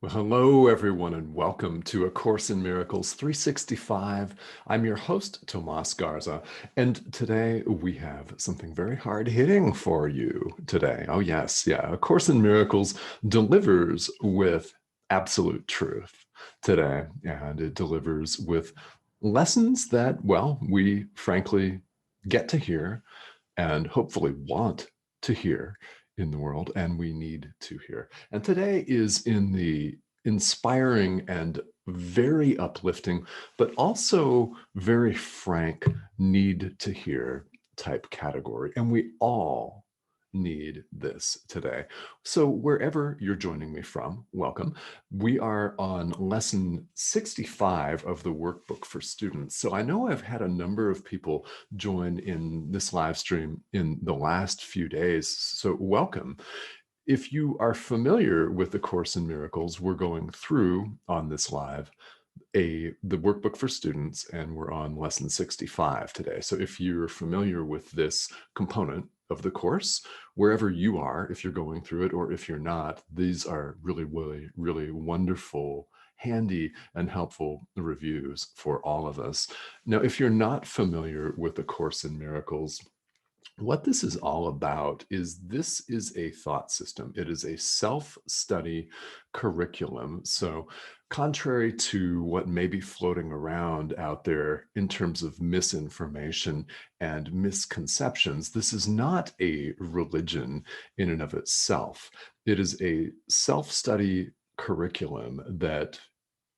Well, hello, everyone, and welcome to A Course in Miracles 365. I'm your host, Tomas Garza, and today we have something very hard-hitting for you today. Oh, yes, yeah. A Course in Miracles delivers with absolute truth today, and it delivers with lessons that, well, we frankly get to hear and hopefully want to hear in the world, and we need to hear. And today is in the inspiring and very uplifting, but also very frank, need to hear type category. And we all need this today. So wherever you're joining me from, welcome. We are on lesson 65 of the workbook for students. So I know I've had a number of people join in this live stream in the last few days. So welcome. If you are familiar with the Course in Miracles, we're going through on this live the workbook for students, and we're on lesson 65 today. So if you're familiar with this component of the course, wherever you are, if you're going through it or if you're not, these are really, really, really wonderful, handy and helpful reviews for all of us. Now, if you're not familiar with the Course in Miracles, what this is all about is this is a thought system. It is a self-study curriculum. So contrary to what may be floating around out there in terms of misinformation and misconceptions, this is not a religion in and of itself. It is a self-study curriculum that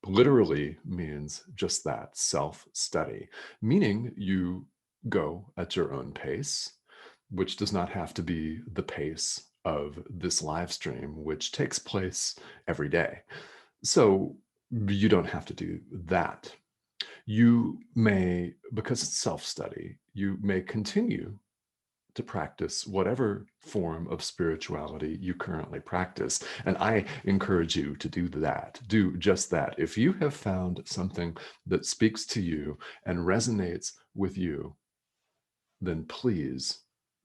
literally means just that, self-study, meaning you go at your own pace, which does not have to be the pace of this live stream, which takes place every day. So you don't have to do that. You may, because it's self-study, you may continue to practice whatever form of spirituality you currently practice. And I encourage you to do that, do just that. If you have found something that speaks to you and resonates with you, then please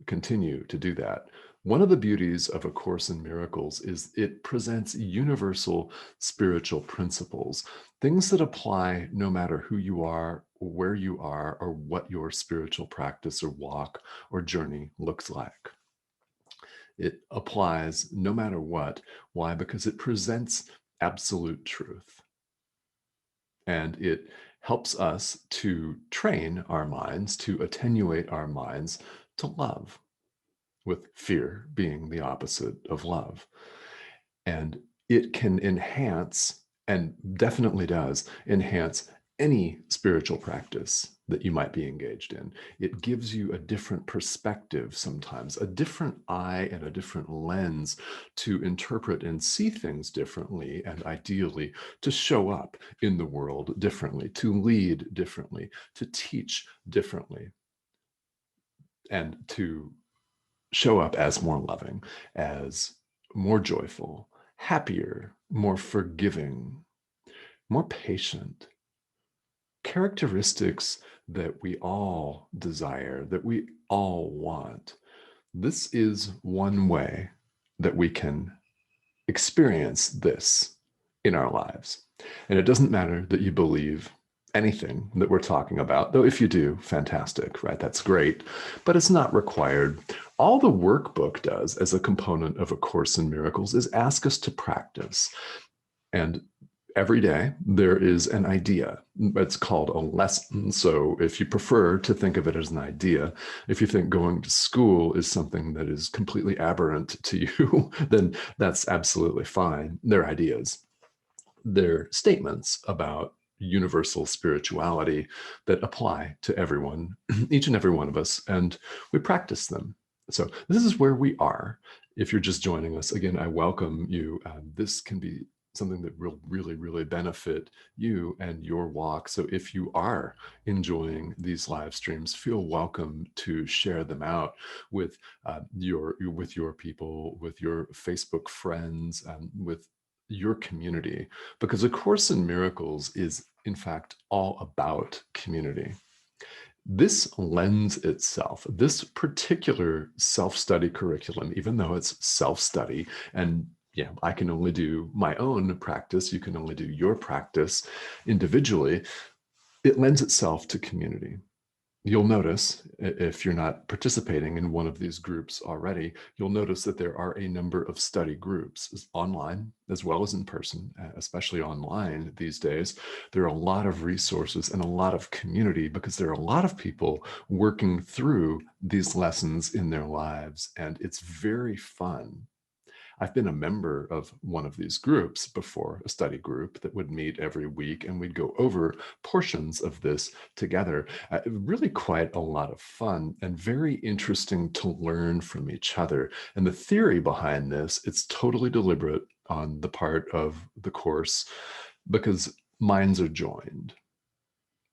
continue to do that. One of the beauties of A Course in Miracles is it presents universal spiritual principles, things that apply no matter who you are, where you are, or what your spiritual practice or walk or journey looks like. It applies no matter what. Why? Because it presents absolute truth. And it helps us to train our minds, to attenuate our minds to love, with fear being the opposite of love. And it can enhance, and definitely does enhance, any spiritual practice that you might be engaged in. It gives you a different perspective sometimes, a different eye and a different lens to interpret and see things differently, and ideally to show up in the world differently, to lead differently, to teach differently, and to show up as more loving, as more joyful, happier, more forgiving, more patient. Characteristics that we all desire, that we all want. This is one way that we can experience this in our lives. And it doesn't matter that you believe anything that we're talking about, though if you do, fantastic, right? That's great, but it's not required. All the workbook does as a component of A Course in Miracles is ask us to practice. And every day there is an idea. It's called a lesson. So if you prefer to think of it as an idea, if you think going to school is something that is completely aberrant to you, then that's absolutely fine. They're ideas. They're statements about universal spirituality that apply to everyone, each and every one of us, and we practice them. So this is where we are. If you're just joining us, again, I welcome you. This can be something that will really, really benefit you and your walk. So if you are enjoying these live streams, feel welcome to share them out with your people, with your Facebook friends, with your community, because A Course in Miracles is, in fact, all about community. This lends itself, this particular self-study curriculum, even though it's self-study and Yeah, I can only do my own practice. You can only do your practice individually. It lends itself to community. You'll notice, if you're not participating in one of these groups already, you'll notice that there are a number of study groups online as well as in person, especially online these days. There are a lot of resources and a lot of community because there are a lot of people working through these lessons in their lives, and it's very fun. I've been a member of one of these groups before, a study group that would meet every week, and we'd go over portions of this together. Really quite a lot of fun and very interesting to learn from each other. And the theory behind this, it's totally deliberate on the part of the course because minds are joined.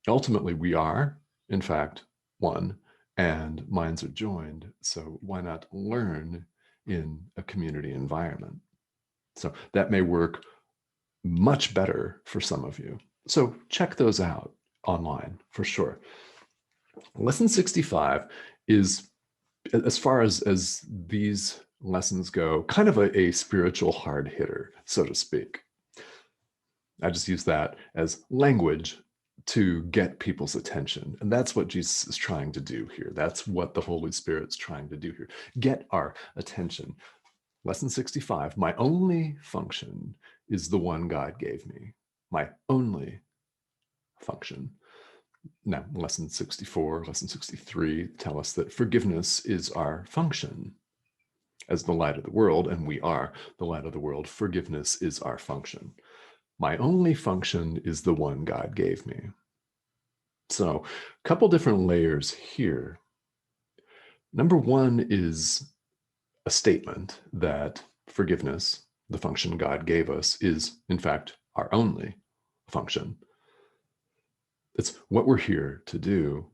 Ultimately, we are, in fact, one, and minds are joined. So why not learn in a community environment? So that may work much better for some of you. So check those out online for sure. Lesson 65 is, as far as these lessons go, kind of a spiritual hard hitter, so to speak. I just use that as language to get people's attention. And that's what Jesus is trying to do here. That's what the Holy Spirit's trying to do here. Get our attention. Lesson 65, my only function is the one God gave me. My only function. Now, lesson 64, lesson 63 tell us that forgiveness is our function. As the light of the world, and we are the light of the world, forgiveness is our function. My only function is the one God gave me. So, a couple different layers here. Number one is a statement that forgiveness, the function God gave us, is in fact our only function. It's what we're here to do.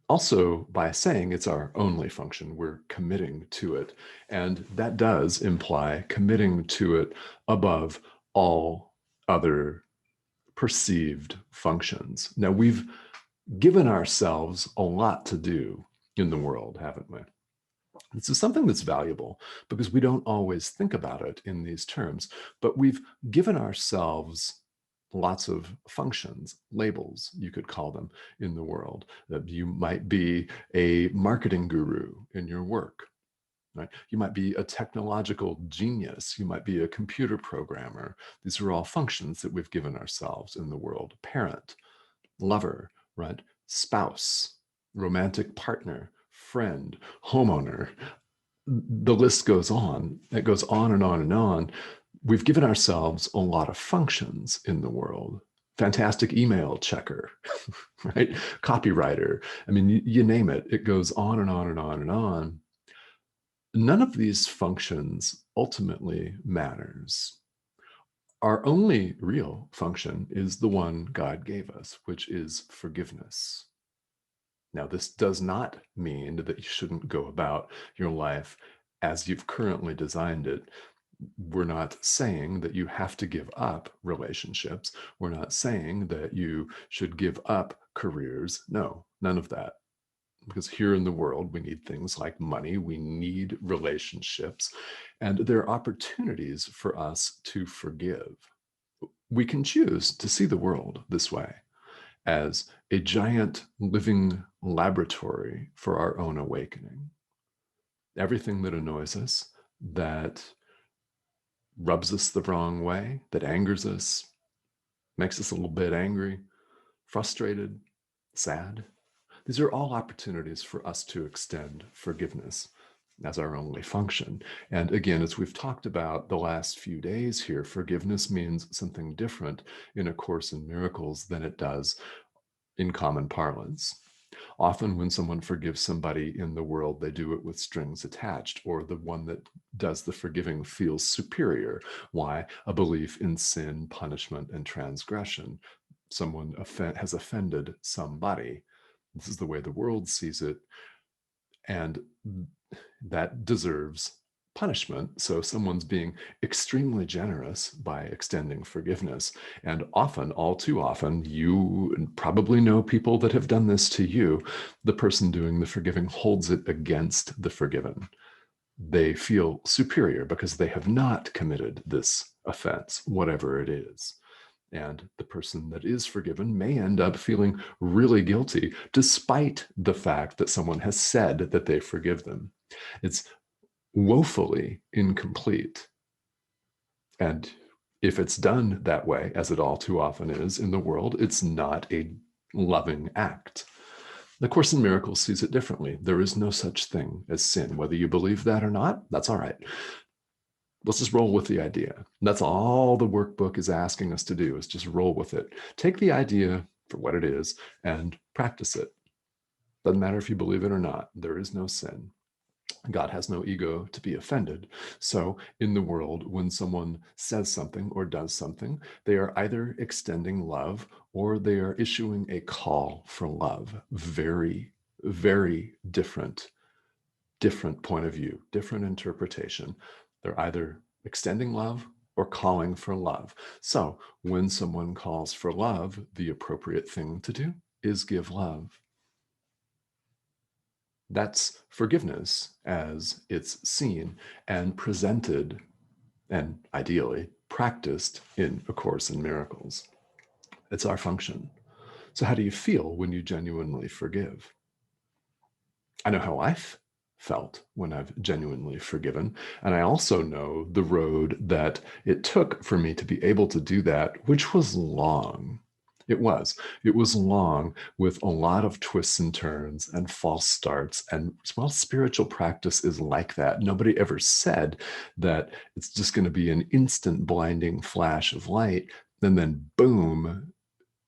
Also, by saying it's our only function, we're committing to it. And that does imply committing to it above all other perceived functions. Now, we've given ourselves a lot to do in the world, haven't we? This is something that's valuable because we don't always think about it in these terms, but we've given ourselves lots of functions, labels, you could call them, in the world. That you might be a marketing guru in your work, right? You might be a technological genius. You might be a computer programmer. These are all functions that we've given ourselves in the world. Parent, lover, right? Spouse, romantic partner, friend, homeowner. The list goes on. It goes on and on and on. We've given ourselves a lot of functions in the world. Fantastic email checker, right? Copywriter. I mean, you name it. It goes on and on and on and on. None of these functions ultimately matters. Our only real function is the one God gave us, which is forgiveness. Now, this does not mean that you shouldn't go about your life as you've currently designed it. We're not saying that you have to give up relationships. We're not saying that you should give up careers. No, none of that. Because here in the world, we need things like money, we need relationships, and there are opportunities for us to forgive. We can choose to see the world this way, as a giant living laboratory for our own awakening. Everything that annoys us, that rubs us the wrong way, that angers us, makes us a little bit angry, frustrated, sad, these are all opportunities for us to extend forgiveness as our only function. And again, as we've talked about the last few days here, forgiveness means something different in A Course in Miracles than it does in common parlance. Often when someone forgives somebody in the world, they do it with strings attached, or the one that does the forgiving feels superior. Why? A belief in sin, punishment, and transgression. Someone has offended somebody. This is the way the world sees it, and that deserves punishment. So someone's being extremely generous by extending forgiveness. And often, all too often, you probably know people that have done this to you. The person doing the forgiving holds it against the forgiven. they feel superior because they have not committed this offense, whatever it is. And the person that is forgiven may end up feeling really guilty, despite the fact that someone has said that they forgive them. It's woefully incomplete. And if it's done that way, as it all too often is in the world, it's not a loving act. The Course in Miracles sees it differently. There is no such thing as sin. Whether you believe that or not, that's all right. Let's just roll with the idea. That's all the workbook is asking us to do, is just roll with it. Take the idea for what it is and practice it. Doesn't matter if you believe it or not. There is no sin. God has no ego to be offended. So in the world, when someone says something or does something, they are either extending love or they are issuing a call for love. Very, very different point of view, different interpretation. They're either extending love or calling for love. So when someone calls for love, the appropriate thing to do is give love. That's forgiveness as it's seen and presented and ideally practiced in A Course in Miracles. It's our function. So how do you feel when you genuinely forgive? I know how I've felt when I've genuinely forgiven. And I also know the road that it took for me to be able to do that, which was long. It was. It was long with a lot of twists and turns and false starts. And well, spiritual practice is like that. Nobody ever said that it's just going to be an instant blinding flash of light. And then boom,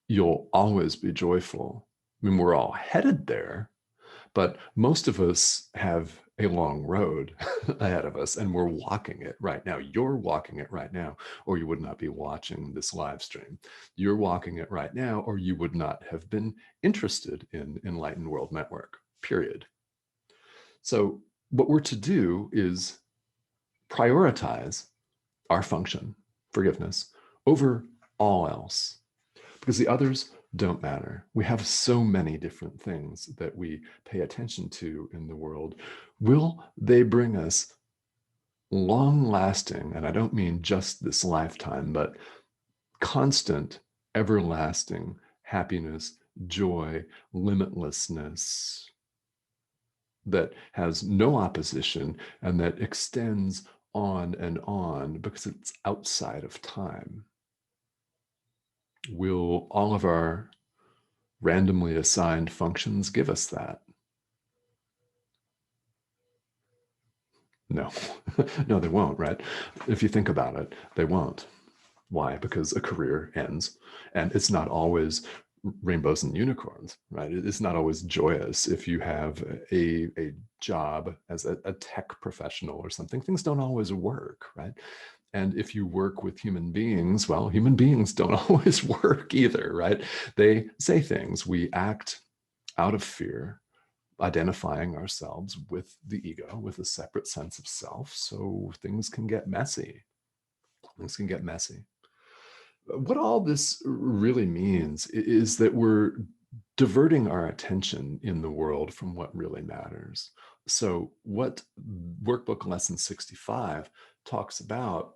you'll always be joyful. I mean, we're all headed there, but most of us have a long road ahead of us, and we're walking it right now. You're walking it right now, or you would not be watching this live stream. You're walking it right now, or you would not have been interested in Enlightened World Network, period. So what we're to do is prioritize our function, forgiveness, over all else, because the others don't matter. We have so many different things that we pay attention to in the world. Will they bring us long lasting, and I don't mean just this lifetime, but constant, everlasting happiness, joy, limitlessness that has no opposition and that extends on because it's outside of time? Will all of our randomly assigned functions give us that? No, no, they won't, right? If you think about it, they won't. Why? Because a career ends, and it's not always rainbows and unicorns, right? It's not always joyous. If you have a job as a tech professional or something, things don't always work, right? And if you work with human beings, well, human beings don't always work either, right? They say things. We act out of fear, identifying ourselves with the ego, with a separate sense of self. So things can get messy. Things can get messy. What all this really means is that we're diverting our attention in the world from what really matters. So, what Workbook Lesson 65 talks about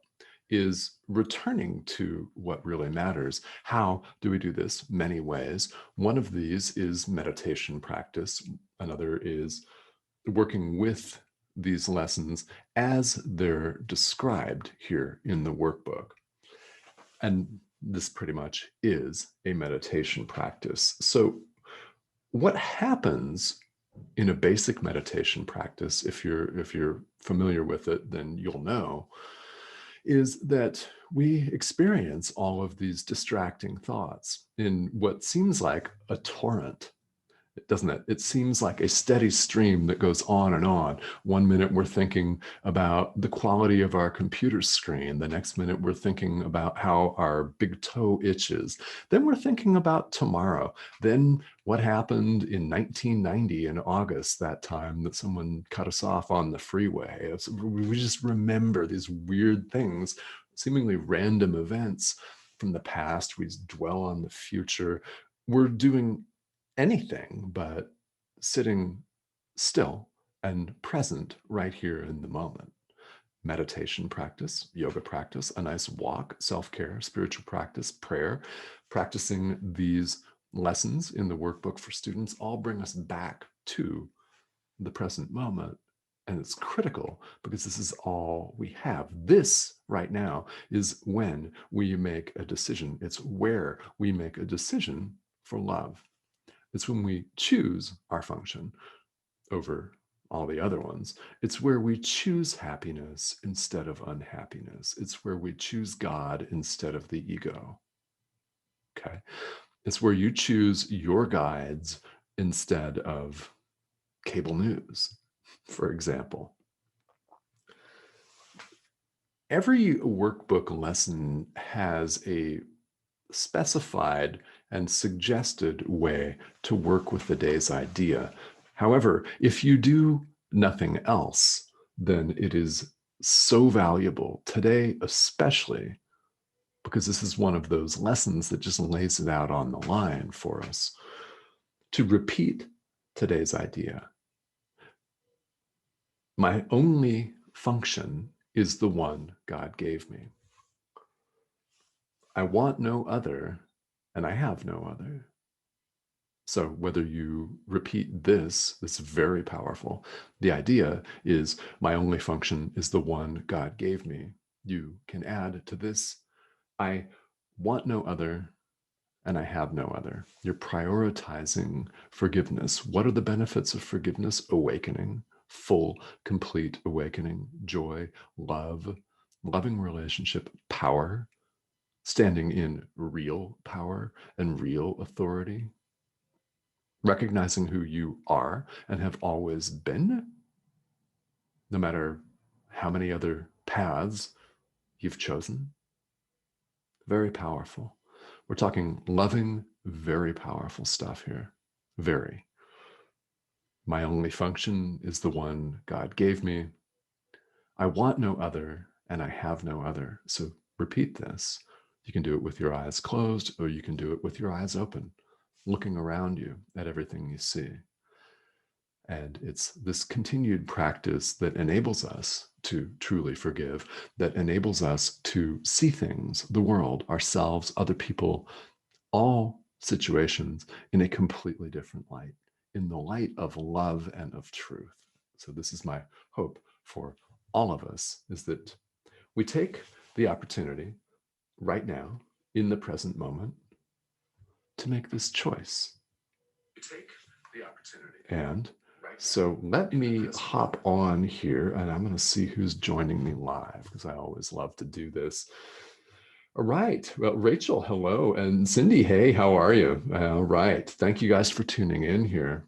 is returning to what really matters. How do we do this? Many ways. One of these is meditation practice, another is working with these lessons as they're described here in the workbook. And this pretty much is a meditation practice. So, what happens in a basic meditation practice, if you're familiar with it, then you'll know, is that we experience all of these distracting thoughts in what seems like a torrent, doesn't it? It seems like a steady stream that goes on and on. One minute we're thinking about the quality of our computer screen. The next minute we're thinking about how our big toe itches. Then we're thinking about tomorrow. Then what happened in 1990 in August, that time that someone cut us off on the freeway. We just remember these weird things, seemingly random events from the past. We dwell on the future. We're doing anything but sitting still and present right here in the moment. Meditation practice, yoga practice, a nice walk, self-care, spiritual practice, prayer, practicing these lessons in the workbook for students all bring us back to the present moment. And it's critical because this is all we have. This right now is when we make a decision. It's where we make a decision for love. It's when we choose our function over all the other ones. It's where we choose happiness instead of unhappiness. It's where we choose God instead of the ego. Okay. It's where you choose your guides instead of cable news, for example. Every workbook lesson has a specified and suggested way to work with the day's idea. However, if you do nothing else, then it is so valuable today, especially because this is one of those lessons that just lays it out on the line for us, to repeat today's idea. My only function is the one God gave me. I want no other, and I have no other. So whether you repeat this is very powerful. The idea is my only function is the one God gave me. You can add to this, I want no other, and I have no other. You're prioritizing forgiveness. What are the benefits of forgiveness? Awakening, full, complete awakening, joy, love, loving relationship, power, standing in real power and real authority, recognizing who you are and have always been, no matter how many other paths you've chosen. Very powerful. We're talking loving, very powerful stuff here. Very. My only function is the one God gave me. I want no other, and I have no other. So repeat this. You can do it with your eyes closed, or you can do it with your eyes open, looking around you at everything you see. And it's this continued practice that enables us to truly forgive, that enables us to see things, the world, ourselves, other people, all situations in a completely different light, in the light of love and of truth. So this is my hope for all of us, is that we take the opportunity right now, in the present moment, to make this choice. Take the opportunity. And so let me hop on here, and I'm going to see who's joining me live, because I always love to do this. All right. Well, Rachel, hello. And Cindy, hey, how are you? All right. Thank you guys for tuning in here.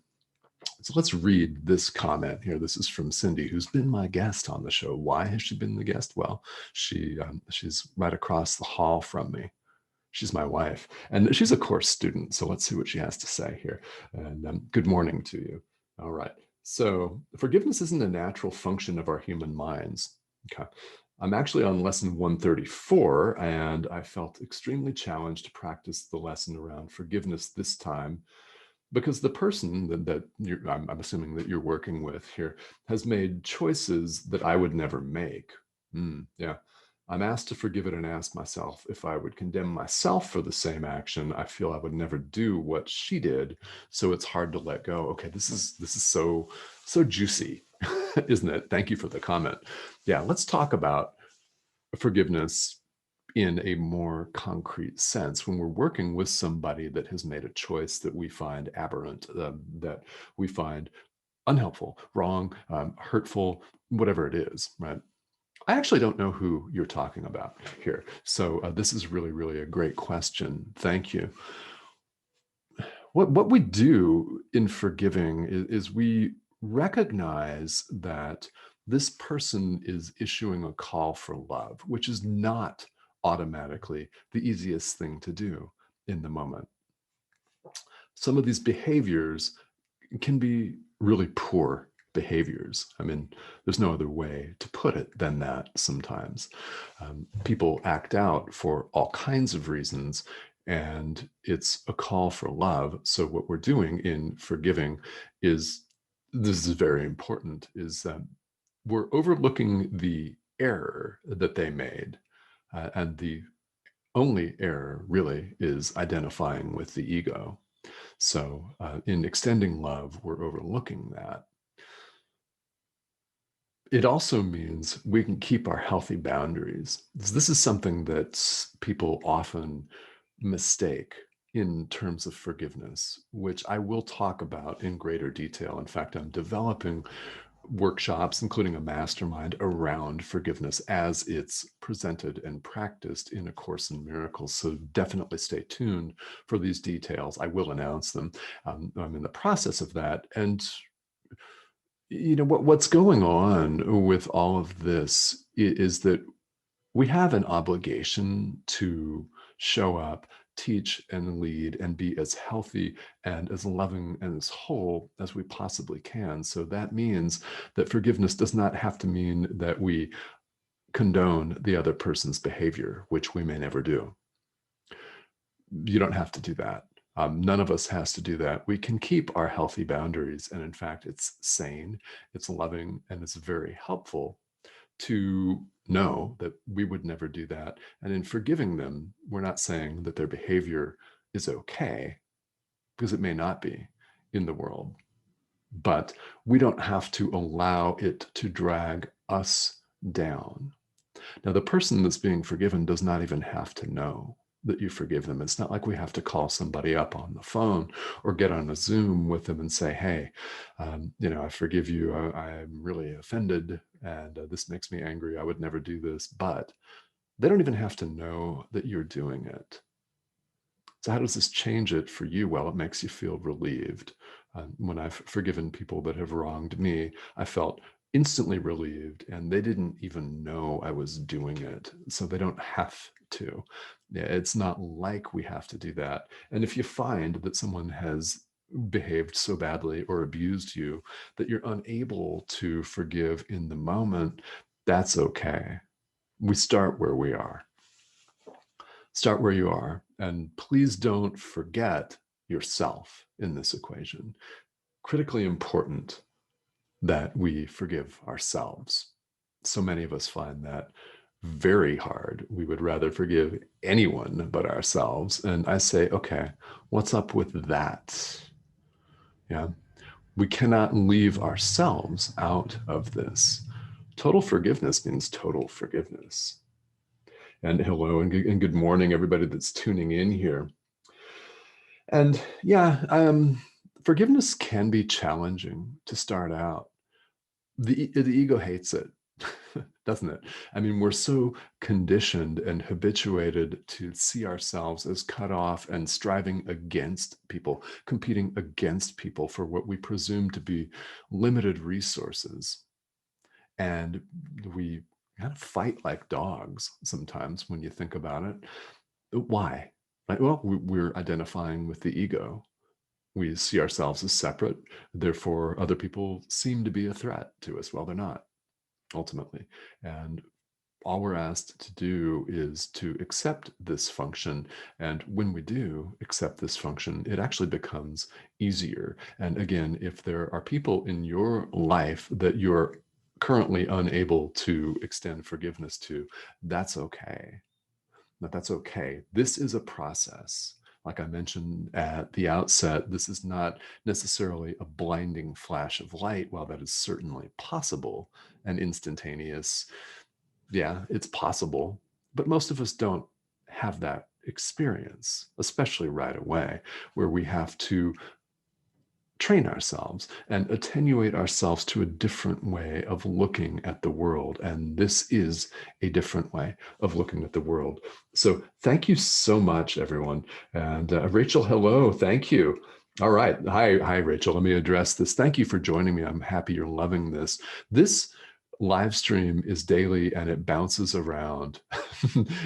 So let's read this comment here. This is from Cindy, who's been my guest on the show. Why has she been the guest? Well, she's right across the hall from me. She's my wife, and she's a course student. So let's see what she has to say here. And good morning to you. All right. So forgiveness isn't a natural function of our human minds. Okay. I'm actually on lesson 134, and I felt extremely challenged to practice the lesson around forgiveness this time because the person I'm assuming that you're working with here has made choices that I would never make. Yeah. I'm asked to forgive it and ask myself if I would condemn myself for the same action. I feel I would never do what she did, so it's hard to let go. Okay, this is so juicy, isn't it? Thank you for the comment. Yeah, let's talk about forgiveness in a more concrete sense when we're working with somebody that has made a choice that we find aberrant, that we find unhelpful, wrong, hurtful, whatever it is, right? I actually don't know who you're talking about here. So this is really, really a great question. Thank you. What we do in forgiving is we recognize that this person is issuing a call for love, which is not automatically the easiest thing to do in the moment. Some of these behaviors can be really poor behaviors. I mean, there's no other way to put it than that sometimes. People act out for all kinds of reasons, and it's a call for love. So what we're doing in forgiving is this is very important, is that we're overlooking the error that they made. And the only error really is identifying with the ego. So in extending love, we're overlooking that. It also means we can keep our healthy boundaries. This is something that people often mistake in terms of forgiveness, which I will talk about in greater detail. In fact, I'm developing workshops, including a mastermind around forgiveness as it's presented and practiced in A Course in Miracles. So definitely stay tuned for these details. I will announce them. I'm in the process of that. And what's going on with all of this is that we have an obligation to show up, teach and lead and be as healthy and as loving and as whole as we possibly can. So that means that forgiveness does not have to mean that we condone the other person's behavior, which we may never do. You don't have to do that. None of us has to do that. We can keep our healthy boundaries. And in fact, it's sane, it's loving, and it's very helpful to know that we would never do that. And in forgiving them, we're not saying that their behavior is okay, because it may not be in the world. But we don't have to allow it to drag us down. Now, the person that's being forgiven does not even have to know that you forgive them. It's not like we have to call somebody up on the phone or get on a Zoom with them and say, hey, I forgive you. I'm really offended and this makes me angry. I would never do this. But they don't even have to know that you're doing it. So how does this change it for you? Well, it makes you feel relieved. When I've forgiven people that have wronged me, I felt instantly relieved, and they didn't even know I was doing it. So they don't have to. Yeah, it's not like we have to do that. And if you find that someone has behaved so badly or abused you that you're unable to forgive in the moment, that's okay. We start where we are. Start where you are. And please don't forget yourself in this equation. Critically important that we forgive ourselves. So many of us find that very hard. We would rather forgive anyone but ourselves. And I say, okay, what's up with that? Yeah. We cannot leave ourselves out of this. Total forgiveness means total forgiveness. And hello and good morning, everybody that's tuning in here. And yeah, forgiveness can be challenging to start out. The ego hates it, doesn't it? I mean, we're so conditioned and habituated to see ourselves as cut off and striving against people, competing against people for what we presume to be limited resources. And we kind of fight like dogs sometimes when you think about it. Why? Right? Well, we're identifying with the ego. We see ourselves as separate. Therefore, other people seem to be a threat to us. Well, they're not, ultimately. And all we're asked to do is to accept this function. And when we do accept this function, it actually becomes easier. And again, if there are people in your life that you're currently unable to extend forgiveness to, that's okay. That's okay. This is a process. Like I mentioned at the outset, this is not necessarily a blinding flash of light. While that is certainly possible and instantaneous, yeah, it's possible. But most of us don't have that experience, especially right away, where we have to train ourselves and attenuate ourselves to a different way of looking at the world. And this is a different way of looking at the world. So thank you so much, everyone. And Rachel, hello. Thank you. All right. Hi, Rachel. Let me address this. Thank you for joining me. I'm happy you're loving this. This live stream is daily and it bounces around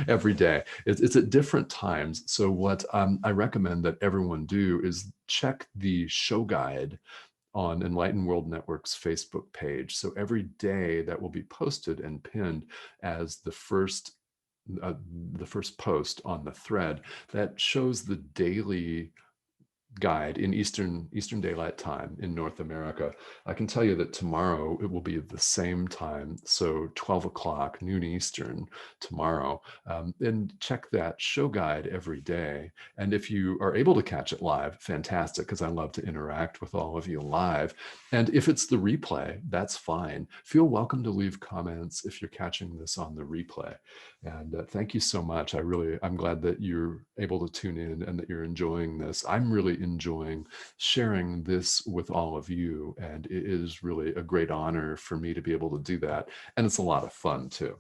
every day. It's at different times. So what I recommend that everyone do is check the show guide on Enlightened World Network's Facebook page. So every day that will be posted and pinned as the first post on the thread that shows the daily guide in Eastern Daylight Time in North America. I can tell you that tomorrow it will be the same time, so 12 o'clock noon Eastern tomorrow. And check that show guide every day. And if you are able to catch it live, fantastic, because I love to interact with all of you live. And if it's the replay, that's fine. Feel welcome to leave comments if you're catching this on the replay. And thank you so much. I'm glad that you're able to tune in and that you're enjoying this. I'm really enjoying sharing this with all of you. And it is really a great honor for me to be able to do that. And it's a lot of fun too.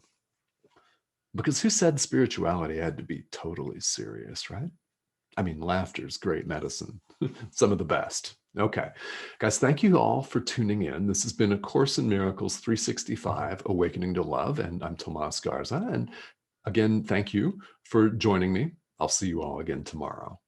Because who said spirituality had to be totally serious, right? I mean, laughter's great medicine, some of the best. Okay, guys, thank you all for tuning in. This has been A Course in Miracles 365, Awakening to Love, and I'm Tomas Garza. And again, thank you for joining me. I'll see you all again tomorrow.